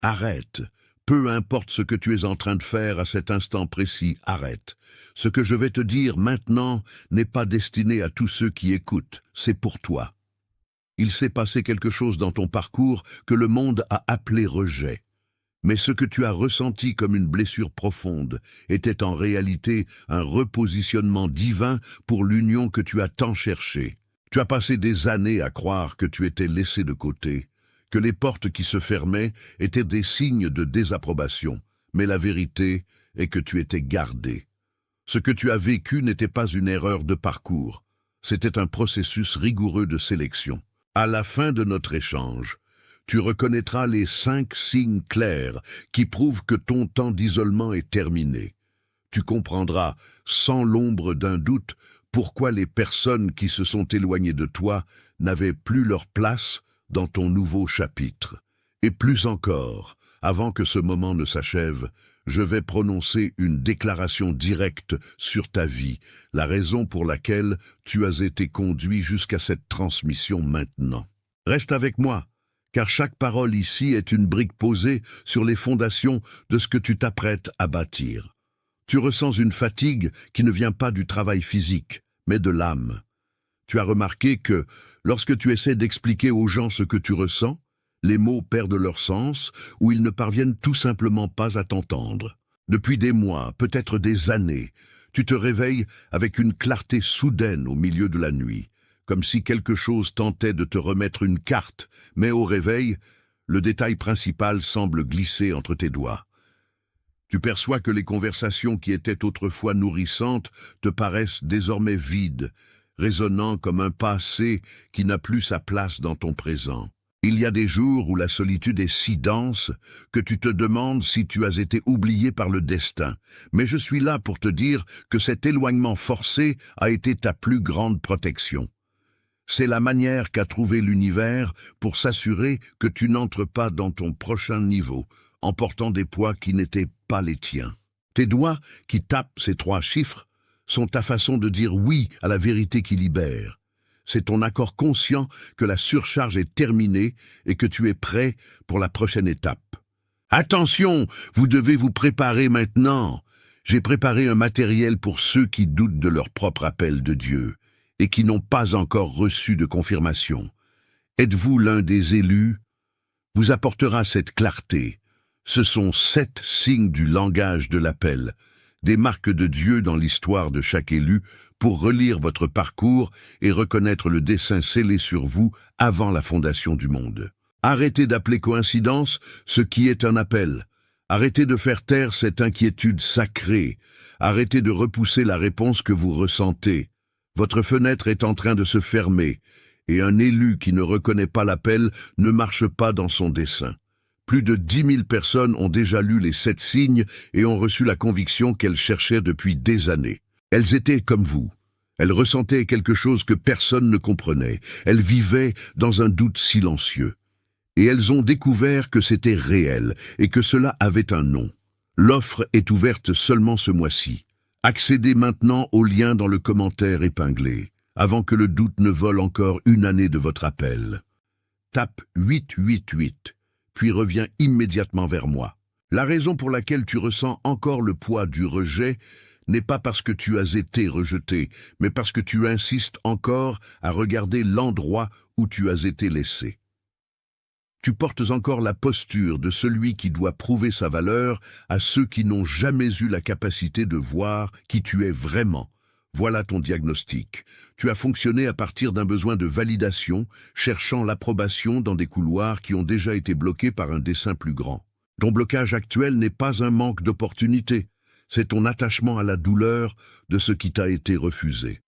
Arrête. Peu importe ce que tu es en train de faire à cet instant précis, arrête. Ce que je vais te dire maintenant n'est pas destiné à tous ceux qui écoutent, c'est pour toi. Il s'est passé quelque chose dans ton parcours que le monde a appelé rejet. Mais ce que tu as ressenti comme une blessure profonde était en réalité un repositionnement divin pour l'union que tu as tant cherchée. Tu as passé des années à croire que tu étais laissé de côté, que les portes qui se fermaient étaient des signes de désapprobation, mais la vérité est que tu étais gardé. Ce que tu as vécu n'était pas une erreur de parcours, c'était un processus rigoureux de sélection. À la fin de notre échange, tu reconnaîtras les 5 signes clairs qui prouvent que ton temps d'isolement est terminé. Tu comprendras, sans l'ombre d'un doute, pourquoi les personnes qui se sont éloignées de toi n'avaient plus leur place dans ton nouveau chapitre. Et plus encore, avant que ce moment ne s'achève, je vais prononcer une déclaration directe sur ta vie, la raison pour laquelle tu as été conduit jusqu'à cette transmission maintenant. Reste avec moi, car chaque parole ici est une brique posée sur les fondations de ce que tu t'apprêtes à bâtir. Tu ressens une fatigue qui ne vient pas du travail physique, mais de l'âme. Tu as remarqué que, lorsque tu essaies d'expliquer aux gens ce que tu ressens, les mots perdent leur sens ou ils ne parviennent tout simplement pas à t'entendre. Depuis des mois, peut-être des années, tu te réveilles avec une clarté soudaine au milieu de la nuit, comme si quelque chose tentait de te remettre une carte, mais au réveil, le détail principal semble glisser entre tes doigts. Tu perçois que les conversations qui étaient autrefois nourrissantes te paraissent désormais vides, résonnant comme un passé qui n'a plus sa place dans ton présent. Il y a des jours où la solitude est si dense que tu te demandes si tu as été oublié par le destin. Mais je suis là pour te dire que cet éloignement forcé a été ta plus grande protection. C'est la manière qu'a trouvé l'univers pour s'assurer que tu n'entres pas dans ton prochain niveau, en portant des poids qui n'étaient pas les tiens. Tes doigts qui tapent ces 3 chiffres sont ta façon de dire oui à la vérité qui libère. C'est ton accord conscient que la surcharge est terminée et que tu es prêt pour la prochaine étape. Attention, vous devez vous préparer maintenant. J'ai préparé un matériel pour ceux qui doutent de leur propre appel de Dieu et qui n'ont pas encore reçu de confirmation. Êtes-vous l'un des élus? Vous apportera cette clarté. Ce sont 7 signes du langage de l'appel, des marques de Dieu dans l'histoire de chaque élu pour relire votre parcours et reconnaître le dessein scellé sur vous avant la fondation du monde. Arrêtez d'appeler coïncidence ce qui est un appel. Arrêtez de faire taire cette inquiétude sacrée. Arrêtez de repousser la réponse que vous ressentez. Votre fenêtre est en train de se fermer, et un élu qui ne reconnaît pas l'appel ne marche pas dans son dessein. Plus de 10 000 personnes ont déjà lu les 7 signes et ont reçu la conviction qu'elles cherchaient depuis des années. Elles étaient comme vous. Elles ressentaient quelque chose que personne ne comprenait. Elles vivaient dans un doute silencieux. Et elles ont découvert que c'était réel et que cela avait un nom. L'offre est ouverte seulement ce mois-ci. Accédez maintenant au lien dans le commentaire épinglé, avant que le doute ne vole encore une année de votre appel. Tape 888, puis reviens immédiatement vers moi. La raison pour laquelle tu ressens encore le poids du rejet n'est pas parce que tu as été rejeté, mais parce que tu insistes encore à regarder l'endroit où tu as été laissé. Tu portes encore la posture de celui qui doit prouver sa valeur à ceux qui n'ont jamais eu la capacité de voir qui tu es vraiment. Voilà ton diagnostic. Tu as fonctionné à partir d'un besoin de validation, cherchant l'approbation dans des couloirs qui ont déjà été bloqués par un dessein plus grand. Ton blocage actuel n'est pas un manque d'opportunité, c'est ton attachement à la douleur de ce qui t'a été refusé.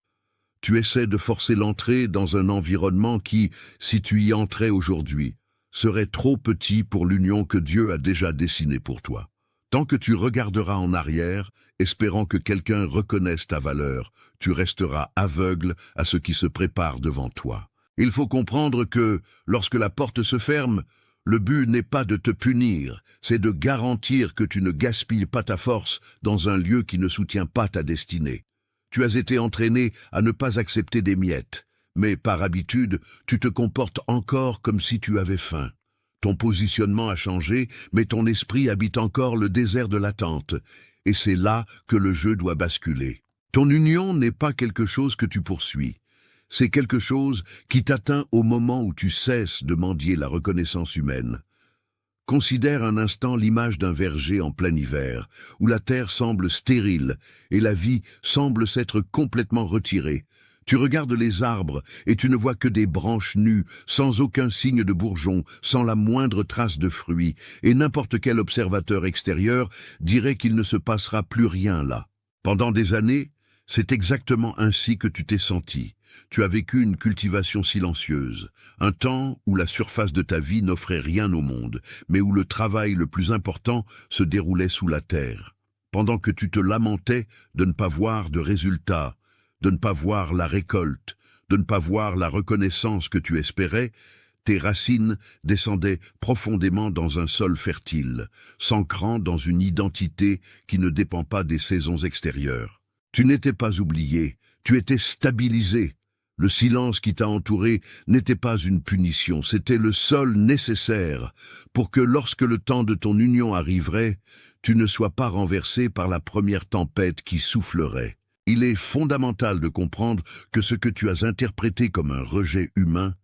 Tu essaies de forcer l'entrée dans un environnement qui, si tu y entrais aujourd'hui, serait trop petit pour l'union que Dieu a déjà dessinée pour toi. Tant que tu regarderas en arrière, espérant que quelqu'un reconnaisse ta valeur, tu resteras aveugle à ce qui se prépare devant toi. Il faut comprendre que, lorsque la porte se ferme, le but n'est pas de te punir, c'est de garantir que tu ne gaspilles pas ta force dans un lieu qui ne soutient pas ta destinée. Tu as été entraîné à ne pas accepter des miettes, mais par habitude, tu te comportes encore comme si tu avais faim. Ton positionnement a changé, mais ton esprit habite encore le désert de l'attente. Et c'est là que le jeu doit basculer. Ton union n'est pas quelque chose que tu poursuis. C'est quelque chose qui t'atteint au moment où tu cesses de mendier la reconnaissance humaine. Considère un instant l'image d'un verger en plein hiver, où la terre semble stérile et la vie semble s'être complètement retirée. Tu regardes les arbres et tu ne vois que des branches nues, sans aucun signe de bourgeon, sans la moindre trace de fruits, et n'importe quel observateur extérieur dirait qu'il ne se passera plus rien là. Pendant des années, c'est exactement ainsi que tu t'es senti. Tu as vécu une cultivation silencieuse, un temps où la surface de ta vie n'offrait rien au monde, mais où le travail le plus important se déroulait sous la terre. Pendant que tu te lamentais de ne pas voir de résultats, de ne pas voir la récolte, de ne pas voir la reconnaissance que tu espérais, tes racines descendaient profondément dans un sol fertile, s'ancrant dans une identité qui ne dépend pas des saisons extérieures. Tu n'étais pas oublié, tu étais stabilisé. Le silence qui t'a entouré n'était pas une punition, c'était le sol nécessaire pour que lorsque le temps de ton union arriverait, tu ne sois pas renversé par la première tempête qui soufflerait. Il est fondamental de comprendre que ce que tu as interprété comme un rejet humain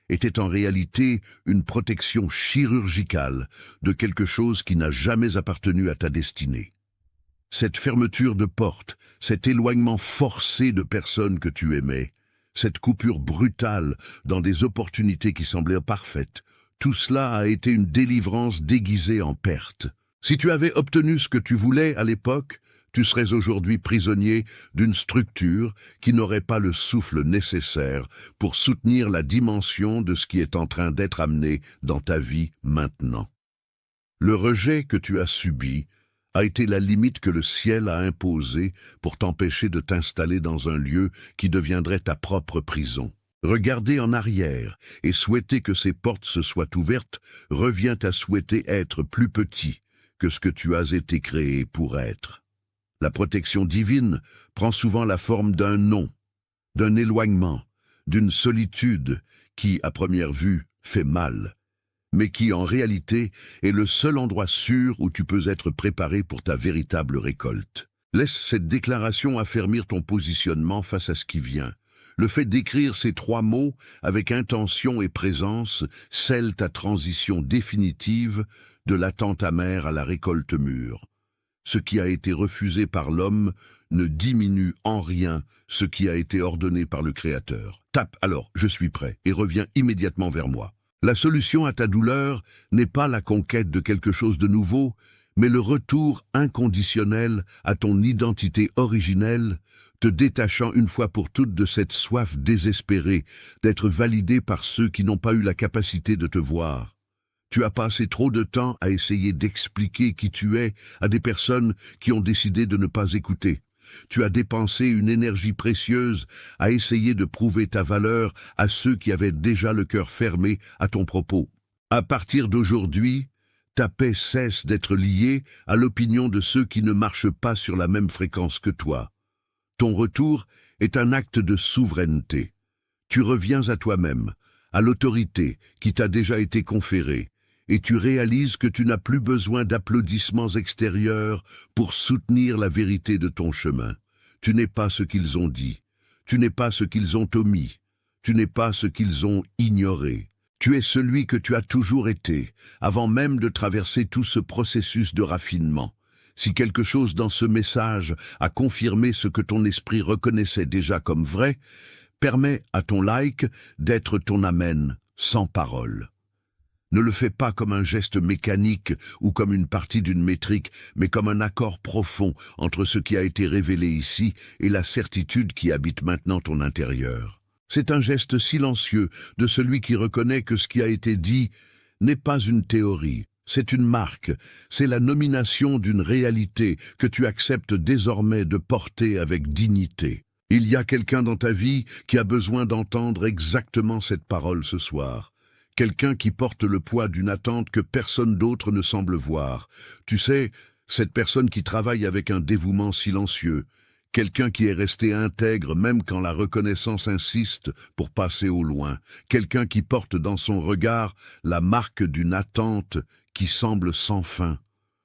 était en réalité une protection chirurgicale de quelque chose qui n'a jamais appartenu à ta destinée. Cette fermeture de porte, cet éloignement forcé de personnes que tu aimais, cette coupure brutale dans des opportunités qui semblaient parfaites, tout cela a été une délivrance déguisée en perte. Si tu avais obtenu ce que tu voulais à l'époque, tu serais aujourd'hui prisonnier d'une structure qui n'aurait pas le souffle nécessaire pour soutenir la dimension de ce qui est en train d'être amené dans ta vie maintenant. Le rejet que tu as subi a été la limite que le ciel a imposée pour t'empêcher de t'installer dans un lieu qui deviendrait ta propre prison. Regarder en arrière et souhaiter que ces portes se soient ouvertes revient à souhaiter être plus petit que ce que tu as été créé pour être. La protection divine prend souvent la forme d'un non, d'un éloignement, d'une solitude qui, à première vue, fait mal, mais qui, en réalité, est le seul endroit sûr où tu peux être préparé pour ta véritable récolte. Laisse cette déclaration affermir ton positionnement face à ce qui vient. Le fait d'écrire ces 3 mots avec intention et présence scelle ta transition définitive de l'attente amère à la récolte mûre. Ce qui a été refusé par l'homme ne diminue en rien ce qui a été ordonné par le Créateur. Tape alors « Je suis prêt » et reviens immédiatement vers moi. La solution à ta douleur n'est pas la conquête de quelque chose de nouveau, mais le retour inconditionnel à ton identité originelle, te détachant une fois pour toutes de cette soif désespérée d'être validé par ceux qui n'ont pas eu la capacité de te voir. Tu as passé trop de temps à essayer d'expliquer qui tu es à des personnes qui ont décidé de ne pas écouter. Tu as dépensé une énergie précieuse à essayer de prouver ta valeur à ceux qui avaient déjà le cœur fermé à ton propos. À partir d'aujourd'hui, ta paix cesse d'être liée à l'opinion de ceux qui ne marchent pas sur la même fréquence que toi. Ton retour est un acte de souveraineté. Tu reviens à toi-même, à l'autorité qui t'a déjà été conférée, et tu réalises que tu n'as plus besoin d'applaudissements extérieurs pour soutenir la vérité de ton chemin. Tu n'es pas ce qu'ils ont dit, tu n'es pas ce qu'ils ont omis, tu n'es pas ce qu'ils ont ignoré. Tu es celui que tu as toujours été, avant même de traverser tout ce processus de raffinement. Si quelque chose dans ce message a confirmé ce que ton esprit reconnaissait déjà comme vrai, permets à ton like d'être ton amen sans parole. Ne le fais pas comme un geste mécanique ou comme une partie d'une métrique, mais comme un accord profond entre ce qui a été révélé ici et la certitude qui habite maintenant ton intérieur. C'est un geste silencieux de celui qui reconnaît que ce qui a été dit n'est pas une théorie, c'est une marque, c'est la nomination d'une réalité que tu acceptes désormais de porter avec dignité. Il y a quelqu'un dans ta vie qui a besoin d'entendre exactement cette parole ce soir. Quelqu'un qui porte le poids d'une attente que personne d'autre ne semble voir. Tu sais, cette personne qui travaille avec un dévouement silencieux, Quelqu'un qui est resté intègre même quand la reconnaissance insiste pour passer au loin. Quelqu'un qui porte dans son regard la marque d'une attente qui semble sans fin.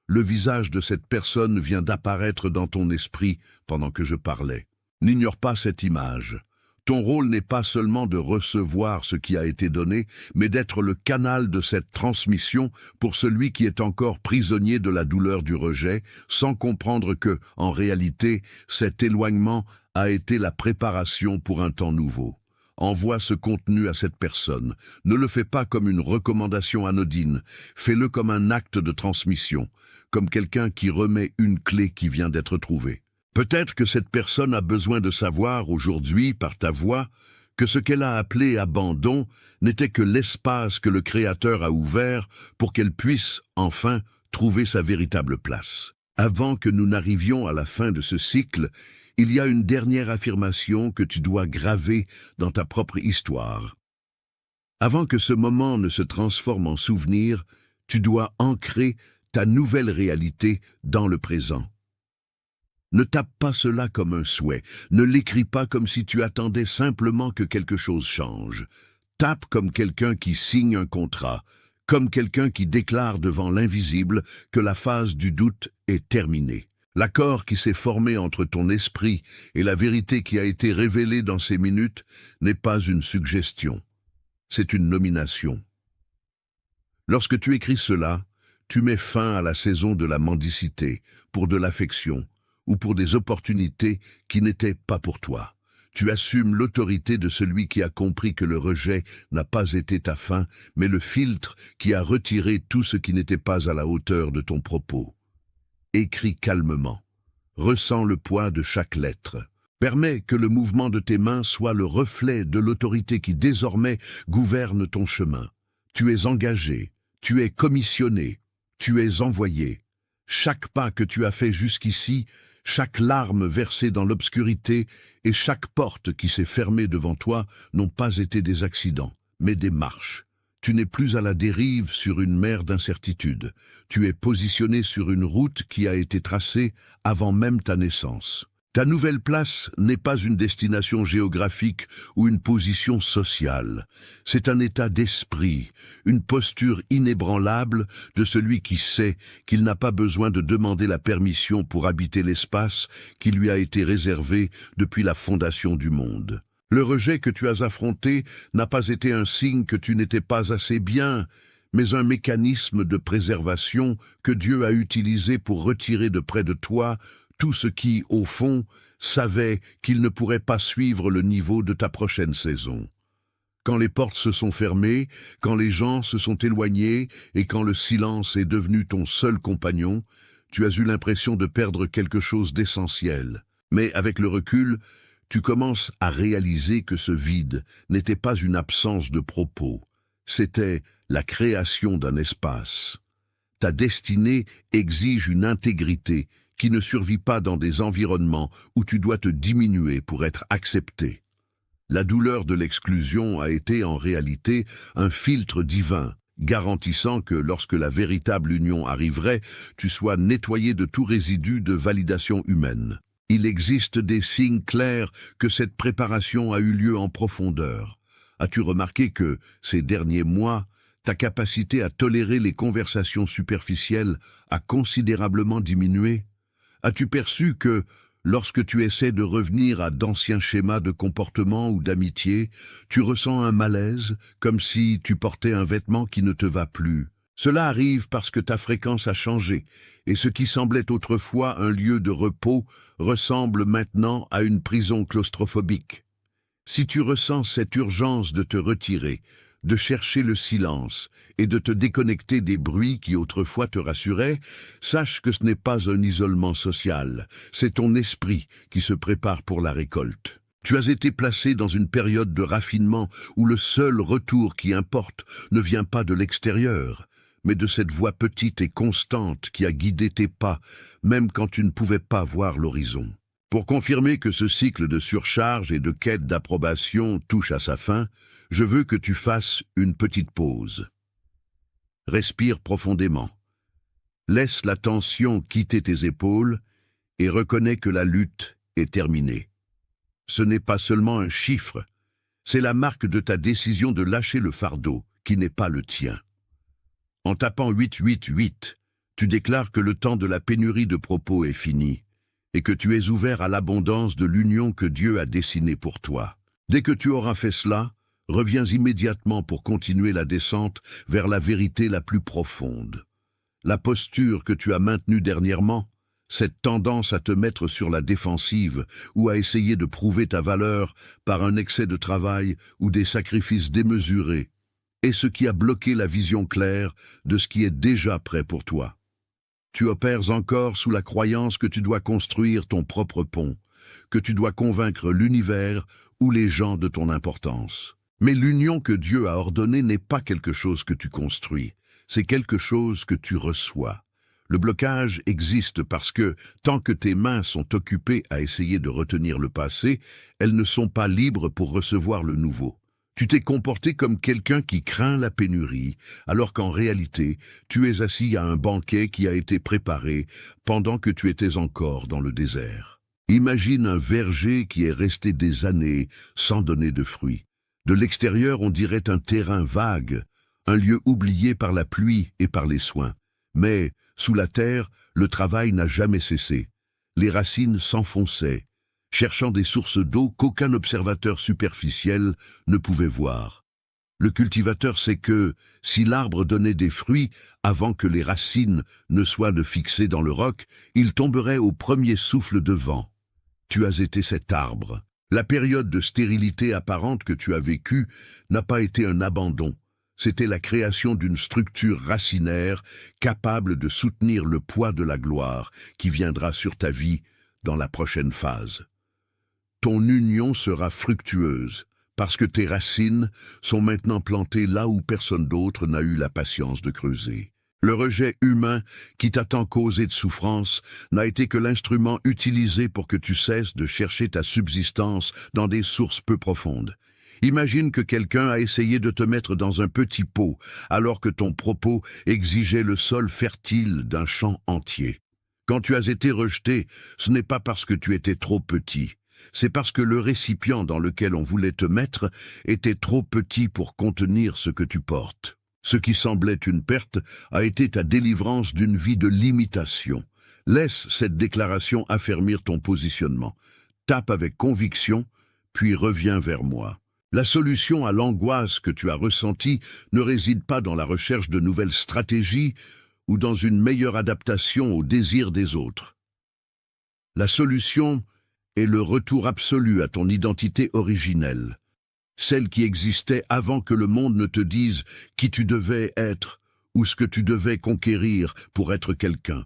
Le visage de cette personne vient d'apparaître dans ton esprit pendant que je parlais. N'ignore pas cette image. Ton rôle n'est pas seulement de recevoir ce qui a été donné, mais d'être le canal de cette transmission pour celui qui est encore prisonnier de la douleur du rejet, sans comprendre que, en réalité, cet éloignement a été la préparation pour un temps nouveau. Envoie ce contenu à cette personne. Ne le fais pas comme une recommandation anodine, fais-le comme un acte de transmission, comme quelqu'un qui remet une clé qui vient d'être trouvée. Peut-être que cette personne a besoin de savoir aujourd'hui, par ta voix, que ce qu'elle a appelé abandon n'était que l'espace que le Créateur a ouvert pour qu'elle puisse, enfin, trouver sa véritable place. Avant que nous n'arrivions à la fin de ce cycle, il y a une dernière affirmation que tu dois graver dans ta propre histoire. Avant que ce moment ne se transforme en souvenir, tu dois ancrer ta nouvelle réalité dans le présent. Ne tape pas cela comme un souhait, ne l'écris pas comme si tu attendais simplement que quelque chose change. Tape comme quelqu'un qui signe un contrat, comme quelqu'un qui déclare devant l'invisible que la phase du doute est terminée. L'accord qui s'est formé entre ton esprit et la vérité qui a été révélée dans ces minutes n'est pas une suggestion, c'est une nomination. Lorsque tu écris cela, tu mets fin à la saison de la mendicité, pour de l'affection, ou pour des opportunités qui n'étaient pas pour toi. Tu assumes l'autorité de celui qui a compris que le rejet n'a pas été ta fin, mais le filtre qui a retiré tout ce qui n'était pas à la hauteur de ton propos. Écris calmement. Ressens le poids de chaque lettre. Permets que le mouvement de tes mains soit le reflet de l'autorité qui désormais gouverne ton chemin. Tu es engagé, tu es commissionné, tu es envoyé. Chaque pas que tu as fait jusqu'ici, chaque larme versée dans l'obscurité et chaque porte qui s'est fermée devant toi n'ont pas été des accidents, mais des marches. Tu n'es plus à la dérive sur une mer d'incertitude. Tu es positionné sur une route qui a été tracée avant même ta naissance. Ta nouvelle place n'est pas une destination géographique ou une position sociale. C'est un état d'esprit, une posture inébranlable de celui qui sait qu'il n'a pas besoin de demander la permission pour habiter l'espace qui lui a été réservé depuis la fondation du monde. Le rejet que tu as affronté n'a pas été un signe que tu n'étais pas assez bien, mais un mécanisme de préservation que Dieu a utilisé pour retirer de près de toi tout ce qui, au fond, savait qu'il ne pourrait pas suivre le niveau de ta prochaine saison. Quand les portes se sont fermées, quand les gens se sont éloignés et quand le silence est devenu ton seul compagnon, tu as eu l'impression de perdre quelque chose d'essentiel. Mais avec le recul, tu commences à réaliser que ce vide n'était pas une absence de propos, c'était la création d'un espace. Ta destinée exige une intégrité qui ne survit pas dans des environnements où tu dois te diminuer pour être accepté. La douleur de l'exclusion a été en réalité un filtre divin, garantissant que lorsque la véritable union arriverait, tu sois nettoyé de tout résidu de validation humaine. Il existe des signes clairs que cette préparation a eu lieu en profondeur. As-tu remarqué que, ces derniers mois, ta capacité à tolérer les conversations superficielles a considérablement diminué? As-tu perçu que, lorsque tu essaies de revenir à d'anciens schémas de comportement ou d'amitié, tu ressens un malaise, comme si tu portais un vêtement qui ne te va plus? Cela arrive parce que ta fréquence a changé, et ce qui semblait autrefois un lieu de repos ressemble maintenant à une prison claustrophobique. Si tu ressens cette urgence de te retirer, de chercher le silence et de te déconnecter des bruits qui autrefois te rassuraient, sache que ce n'est pas un isolement social, c'est ton esprit qui se prépare pour la récolte. Tu as été placé dans une période de raffinement où le seul retour qui importe ne vient pas de l'extérieur, mais de cette voix petite et constante qui a guidé tes pas, même quand tu ne pouvais pas voir l'horizon. Pour confirmer que ce cycle de surcharge et de quête d'approbation touche à sa fin, je veux que tu fasses une petite pause. Respire profondément. Laisse la tension quitter tes épaules et reconnais que la lutte est terminé. Ce n'est pas seulement un chiffre, c'est la marque de ta décision de lâcher le fardeau qui n'est pas le tien. En tapant 888, tu déclares que le temps de la pénurie de propos est fini et que tu es ouvert à l'abondance de l'union que Dieu a dessinée pour toi. Dès que tu auras fait cela, reviens immédiatement pour continuer la descente vers la vérité la plus profonde. La posture que tu as maintenue dernièrement, cette tendance à te mettre sur la défensive ou à essayer de prouver ta valeur par un excès de travail ou des sacrifices démesurés, est ce qui a bloqué la vision claire de ce qui est déjà prêt pour toi. Tu opères encore sous la croyance que tu dois construire ton propre pont, que tu dois convaincre l'univers ou les gens de ton importance. Mais l'union que Dieu a ordonnée n'est pas quelque chose que tu construis, c'est quelque chose que tu reçois. Le blocage existe parce que, tant que tes mains sont occupées à essayer de retenir le passé, elles ne sont pas libres pour recevoir le nouveau. Tu t'es comporté comme quelqu'un qui craint la pénurie, alors qu'en réalité, tu es assis à un banquet qui a été préparé pendant que tu étais encore dans le désert. Imagine un verger qui est resté des années sans donner de fruits. De l'extérieur, on dirait un terrain vague, un lieu oublié par la pluie et par les soins. Mais, sous la terre, le travail n'a jamais cessé. Les racines s'enfonçaient, cherchant des sources d'eau qu'aucun observateur superficiel ne pouvait voir. Le cultivateur sait que, si l'arbre donnait des fruits avant que les racines ne soient fixées dans le roc, il tomberait au premier souffle de vent. Tu as été cet arbre. La période de stérilité apparente que tu as vécue n'a pas été un abandon. C'était la création d'une structure racinaire capable de soutenir le poids de la gloire qui viendra sur ta vie dans la prochaine phase. Ton union sera fructueuse parce que tes racines sont maintenant plantées là où personne d'autre n'a eu la patience de creuser. Le rejet humain qui t'a tant causé de souffrance n'a été que l'instrument utilisé pour que tu cesses de chercher ta subsistance dans des sources peu profondes. Imagine que quelqu'un a essayé de te mettre dans un petit pot alors que ton propos exigeait le sol fertile d'un champ entier. Quand tu as été rejeté, ce n'est pas parce que tu étais trop petit. C'est parce que le récipient dans lequel on voulait te mettre était trop petit pour contenir ce que tu portes. Ce qui semblait une perte a été ta délivrance d'une vie de limitation. Laisse cette déclaration affermir ton positionnement. Tape avec conviction, puis reviens vers moi. La solution à l'angoisse que tu as ressentie ne réside pas dans la recherche de nouvelles stratégies ou dans une meilleure adaptation aux désirs des autres. La solution est le retour absolu à ton identité originelle, celle qui existait avant que le monde ne te dise qui tu devais être ou ce que tu devais conquérir pour être quelqu'un.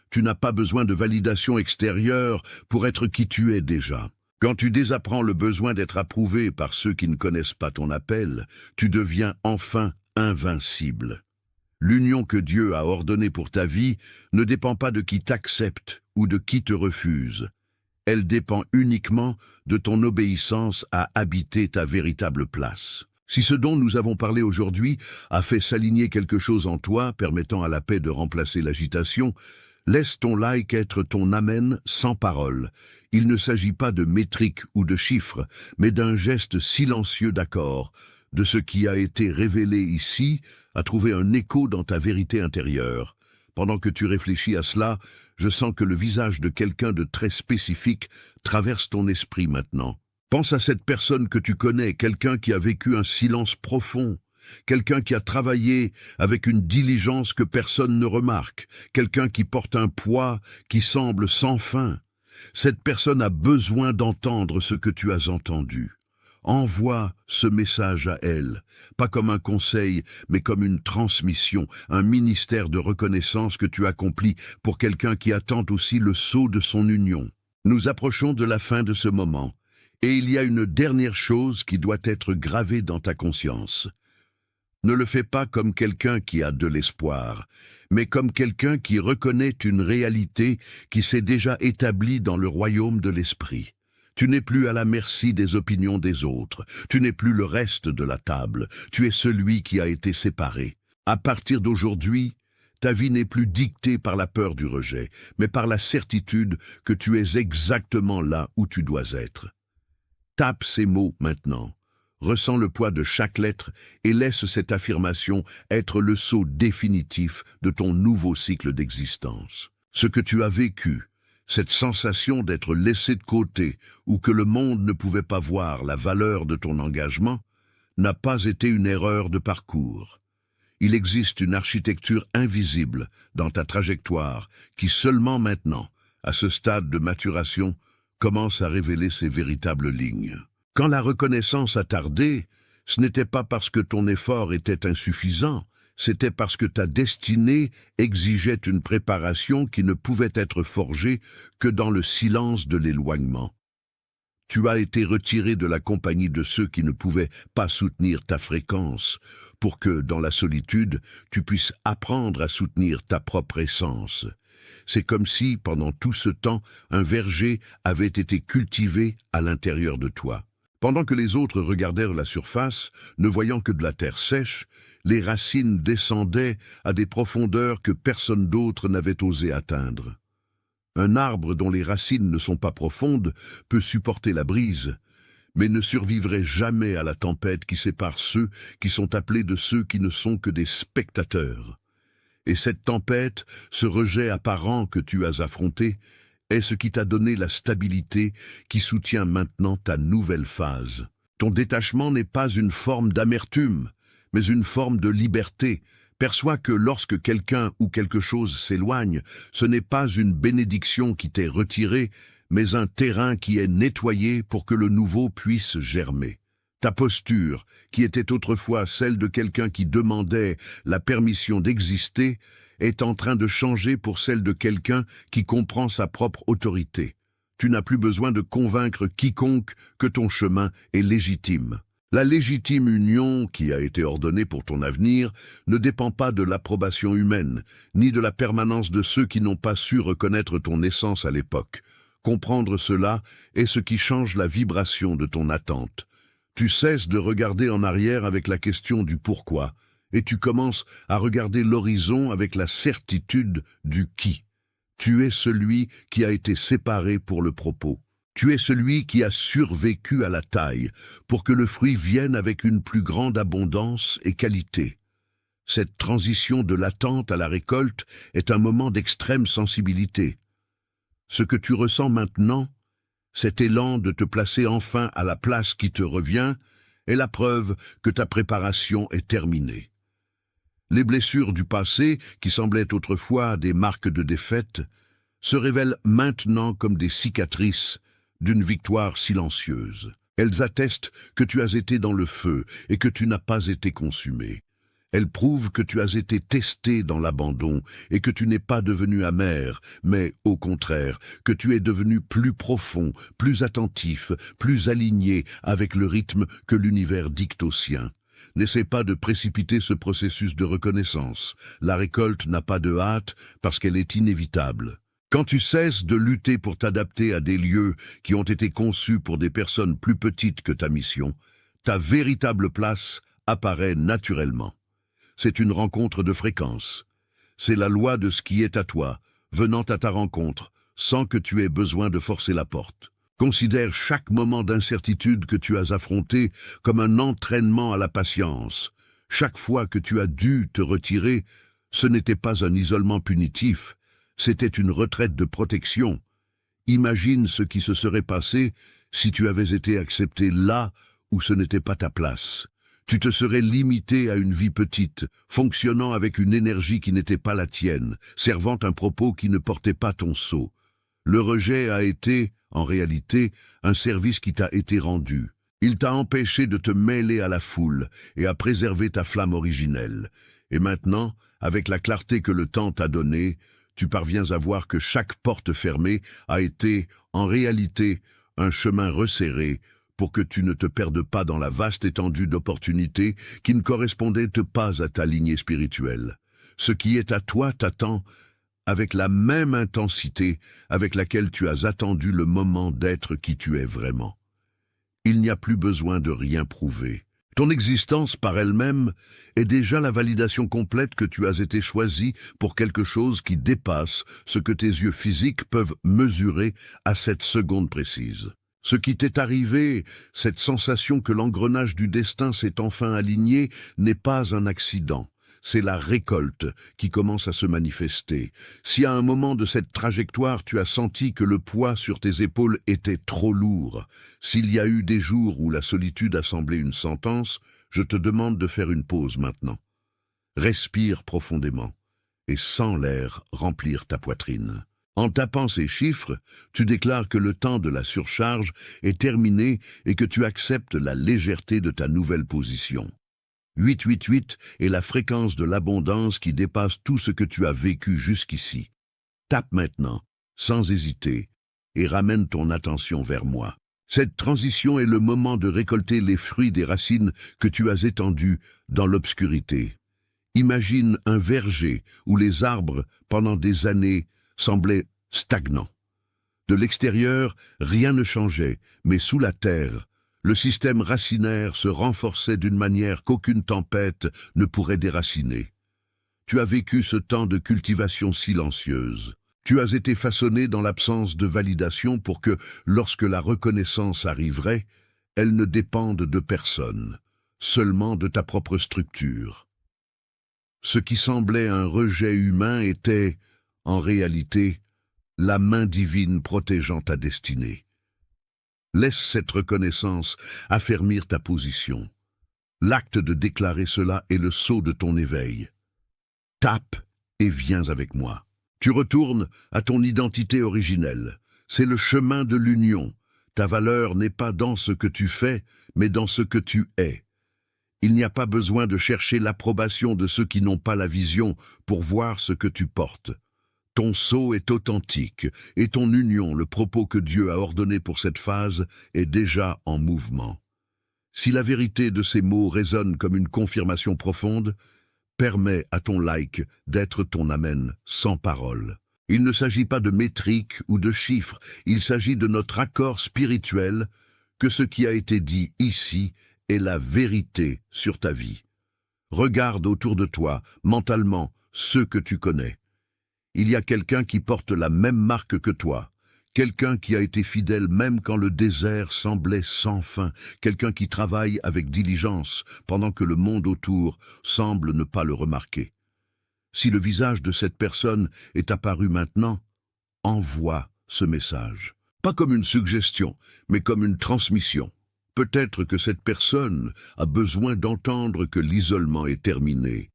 Tu n'as pas besoin de validation extérieure pour être qui tu es déjà. Quand tu désapprends le besoin d'être approuvé par ceux qui ne connaissent pas ton appel, tu deviens enfin invincible. L'union que Dieu a ordonnée pour ta vie ne dépend pas de qui t'accepte ou de qui te refuse. Elle dépend uniquement de ton obéissance à habiter ta véritable place. Si ce dont nous avons parlé aujourd'hui a fait s'aligner quelque chose en toi, permettant à la paix de remplacer l'agitation, laisse ton like être ton amen sans parole. Il ne s'agit pas de métriques ou de chiffres, mais d'un geste silencieux d'accord, de ce qui a été révélé ici, à trouver un écho dans ta vérité intérieure. Pendant que tu réfléchis à cela, je sens que le visage de quelqu'un de très spécifique traverse ton esprit maintenant. Pense à cette personne que tu connais, quelqu'un qui a vécu un silence profond, quelqu'un qui a travaillé avec une diligence que personne ne remarque, quelqu'un qui porte un poids qui semble sans fin. Cette personne a besoin d'entendre ce que tu as entendu. Envoie ce message à elle, pas comme un conseil, mais comme une transmission, un ministère de reconnaissance que tu accomplis pour quelqu'un qui attend aussi le sceau de son union. Nous approchons de la fin de ce moment, et il y a une dernière chose qui doit être gravée dans ta conscience. Ne le fais pas comme quelqu'un qui a de l'espoir, mais comme quelqu'un qui reconnaît une réalité qui s'est déjà établie dans le royaume de l'esprit. Tu n'es plus à la merci des opinions des autres, tu n'es plus le reste de la table, tu es celui qui a été séparé. À partir d'aujourd'hui, Ta vie n'est plus dictée par la peur du rejet, mais par la certitude que tu es exactement là où tu dois être. Tape ces mots maintenant. Ressens le poids de chaque lettre et laisse cette affirmation être le sceau définitif de ton nouveau cycle d'existence. Ce que tu as vécu, cette sensation d'être laissé de côté ou que le monde ne pouvait pas voir la valeur de ton engagement, n'a pas été une erreur de parcours. Il existe une architecture invisible dans ta trajectoire qui seulement maintenant, à ce stade de maturation, commence à révéler ses véritables lignes. Quand la reconnaissance a tardé, ce n'était pas parce que ton effort était insuffisant, c'était parce que ta destinée exigeait une préparation qui ne pouvait être forgée que dans le silence de l'éloignement. Tu as été retiré de la compagnie de ceux qui ne pouvaient pas soutenir ta fréquence, pour que, dans la solitude, tu puisses apprendre à soutenir ta propre essence. C'est comme si, pendant tout ce temps, un verger avait été cultivé à l'intérieur de toi. Pendant que les autres regardèrent la surface, ne voyant que de la terre sèche, les racines descendaient à des profondeurs que personne d'autre n'avait osé atteindre. Un arbre dont les racines ne sont pas profondes peut supporter la brise, mais ne survivrait jamais à la tempête qui sépare ceux qui sont appelés de ceux qui ne sont que des spectateurs. Et cette tempête, ce rejet apparent que tu as affronté, est ce qui t'a donné la stabilité qui soutient maintenant ta nouvelle phase. Ton détachement n'est pas une forme d'amertume, mais une forme de liberté. Perçois que lorsque quelqu'un ou quelque chose s'éloigne, ce n'est pas une bénédiction qui t'est retirée, mais un terrain qui est nettoyé pour que le nouveau puisse germer. Ta posture, qui était autrefois celle de quelqu'un qui demandait la permission d'exister, est en train de changer pour celle de quelqu'un qui comprend sa propre autorité. Tu n'as plus besoin de convaincre quiconque que ton chemin est légitime. La légitime union qui a été ordonnée pour ton avenir ne dépend pas de l'approbation humaine, ni de la permanence de ceux qui n'ont pas su reconnaître ton essence à l'époque. Comprendre cela est ce qui change la vibration de ton attente. Tu cesses de regarder en arrière avec la question du pourquoi, et tu commences à regarder l'horizon avec la certitude du qui. Tu es celui qui a été séparé pour le propos. Tu es celui qui a survécu à la taille, pour que le fruit vienne avec une plus grande abondance et qualité. Cette transition de l'attente à la récolte est un moment d'extrême sensibilité. Ce que tu ressens maintenant, cet élan de te placer enfin à la place qui te revient, est la preuve que ta préparation est terminée. Les blessures du passé, qui semblaient autrefois des marques de défaite, se révèlent maintenant comme des cicatrices d'une victoire silencieuse. Elles attestent que tu as été dans le feu et que tu n'as pas été consumé. Elles prouvent que tu as été testé dans l'abandon et que tu n'es pas devenu amer, mais, au contraire, que tu es devenu plus profond, plus attentif, plus aligné avec le rythme que l'univers dicte au sien. N'essaie pas de précipiter ce processus de reconnaissance. La récolte n'a pas de hâte parce qu'elle est inévitable. Quand tu cesses de lutter pour t'adapter à des lieux qui ont été conçus pour des personnes plus petites que ta mission, ta véritable place apparaît naturellement. C'est une rencontre de fréquence. C'est la loi de ce qui est à toi, venant à ta rencontre, sans que tu aies besoin de forcer la porte. Considère chaque moment d'incertitude que tu as affronté comme un entraînement à la patience. Chaque fois que tu as dû te retirer, ce n'était pas un isolement punitif, c'était une retraite de protection. Imagine ce qui se serait passé si tu avais été accepté là où ce n'était pas ta place. Tu te serais limité à une vie petite, fonctionnant avec une énergie qui n'était pas la tienne, servant un propos qui ne portait pas ton sceau. Le rejet a été, en réalité, un service qui t'a été rendu. Il t'a empêché de te mêler à la foule et à préserver ta flamme originelle. Et maintenant, avec la clarté que le temps t'a donnée, tu parviens à voir que chaque porte fermée a été, en réalité, un chemin resserré pour que tu ne te perdes pas dans la vaste étendue d'opportunités qui ne correspondaient pas à ta lignée spirituelle. Ce qui est à toi t'attend avec la même intensité avec laquelle tu as attendu le moment d'être qui tu es vraiment. Il n'y a plus besoin de rien prouver. Ton existence par elle-même est déjà la validation complète que tu as été choisi pour quelque chose qui dépasse ce que tes yeux physiques peuvent mesurer à cette seconde précise. Ce qui t'est arrivé, cette sensation que l'engrenage du destin s'est enfin aligné, n'est pas un accident. C'est la récolte qui commence à se manifester. Si à un moment de cette trajectoire tu as senti que le poids sur tes épaules était trop lourd, s'il y a eu des jours où la solitude a semblé une sentence, je te demande de faire une pause maintenant. Respire profondément et sens l'air remplir ta poitrine. En tapant ces chiffres, tu déclares que le temps de la surcharge est terminé et que tu acceptes la légèreté de ta nouvelle position. 888 est la fréquence de l'abondance qui dépasse tout ce que tu as vécu jusqu'ici. Tape maintenant, sans hésiter, et ramène ton attention vers moi. Cette transition est le moment de récolter les fruits des racines que tu as étendues dans l'obscurité. Imagine un verger où les arbres, pendant des années, semblaient stagnants. De l'extérieur, rien ne changeait, mais sous la terre, le système racinaire se renforçait d'une manière qu'aucune tempête ne pourrait déraciner. Tu as vécu ce temps de cultivation silencieuse. Tu as été façonné dans l'absence de validation pour que, lorsque la reconnaissance arriverait, elle ne dépende de personne, seulement de ta propre structure. Ce qui semblait un rejet humain était, en réalité, la main divine protégeant ta destinée. Laisse cette reconnaissance affermir ta position. L'acte de déclarer cela est le sceau de ton éveil. Tape et viens avec moi. Tu retournes à ton identité originelle. C'est le chemin de l'union. Ta valeur n'est pas dans ce que tu fais, mais dans ce que tu es. Il n'y a pas besoin de chercher l'approbation de ceux qui n'ont pas la vision pour voir ce que tu portes. Ton sceau est authentique, et ton union, le propos que Dieu a ordonné pour cette phase, est déjà en mouvement. Si la vérité de ces mots résonne comme une confirmation profonde, permets à ton like d'être ton amen sans parole. Il ne s'agit pas de métriques ou de chiffres, il s'agit de notre accord spirituel que ce qui a été dit ici est la vérité sur ta vie. Regarde autour de toi, mentalement, ceux que tu connais. Il y a quelqu'un qui porte la même marque que toi, quelqu'un qui a été fidèle même quand le désert semblait sans fin, quelqu'un qui travaille avec diligence pendant que le monde autour semble ne pas le remarquer. Si le visage de cette personne est apparu maintenant, envoie ce message. Pas comme une suggestion, mais comme une transmission. Peut-être que cette personne a besoin d'entendre que l'isolement est terminé,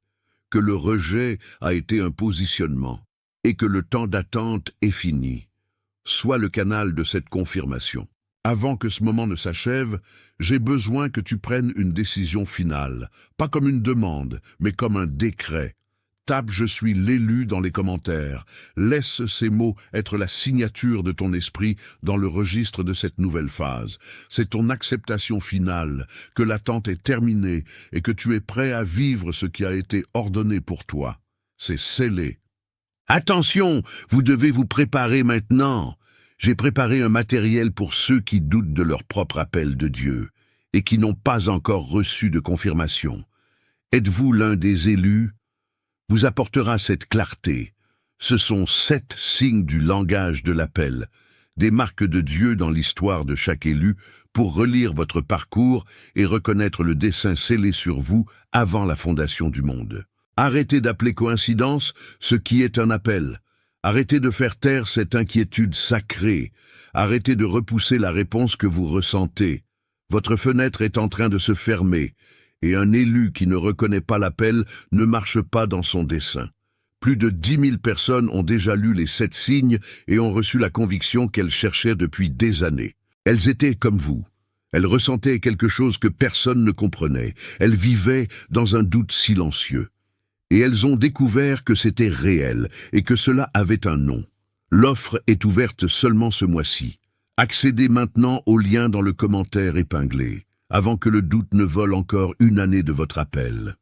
que le rejet a été un positionnement, et que le temps d'attente est fini. Sois le canal de cette confirmation. Avant que ce moment ne s'achève, j'ai besoin que tu prennes une décision finale, pas comme une demande, mais comme un décret. Tape « Je suis l'élu » dans les commentaires. Laisse ces mots être la signature de ton esprit dans le registre de cette nouvelle phase. C'est ton acceptation finale, que l'attente est terminée et que tu es prêt à vivre ce qui a été ordonné pour toi. C'est scellé. Attention, vous devez vous préparer maintenant. J'ai préparé un matériel pour ceux qui doutent de leur propre appel de Dieu et qui n'ont pas encore reçu de confirmation. Êtes-vous l'un des élus? Vous apportera cette clarté. Ce sont 7 signes du langage de l'appel, des marques de Dieu dans l'histoire de chaque élu pour relire votre parcours et reconnaître le dessein scellé sur vous avant la fondation du monde. Arrêtez d'appeler coïncidence ce qui est un appel. Arrêtez de faire taire cette inquiétude sacrée. Arrêtez de repousser la réponse que vous ressentez. Votre fenêtre est en train de se fermer, et un élu qui ne reconnaît pas l'appel ne marche pas dans son dessein. Plus de 10 000 personnes ont déjà lu les 7 signes et ont reçu la conviction qu'elles cherchaient depuis des années. Elles étaient comme vous. Elles ressentaient quelque chose que personne ne comprenait. Elles vivaient dans un doute silencieux. Et elles ont découvert que c'était réel et que cela avait un nom. L'offre est ouverte seulement ce mois-ci. Accédez maintenant au lien dans le commentaire épinglé, avant que le doute ne vole encore une année de votre appel.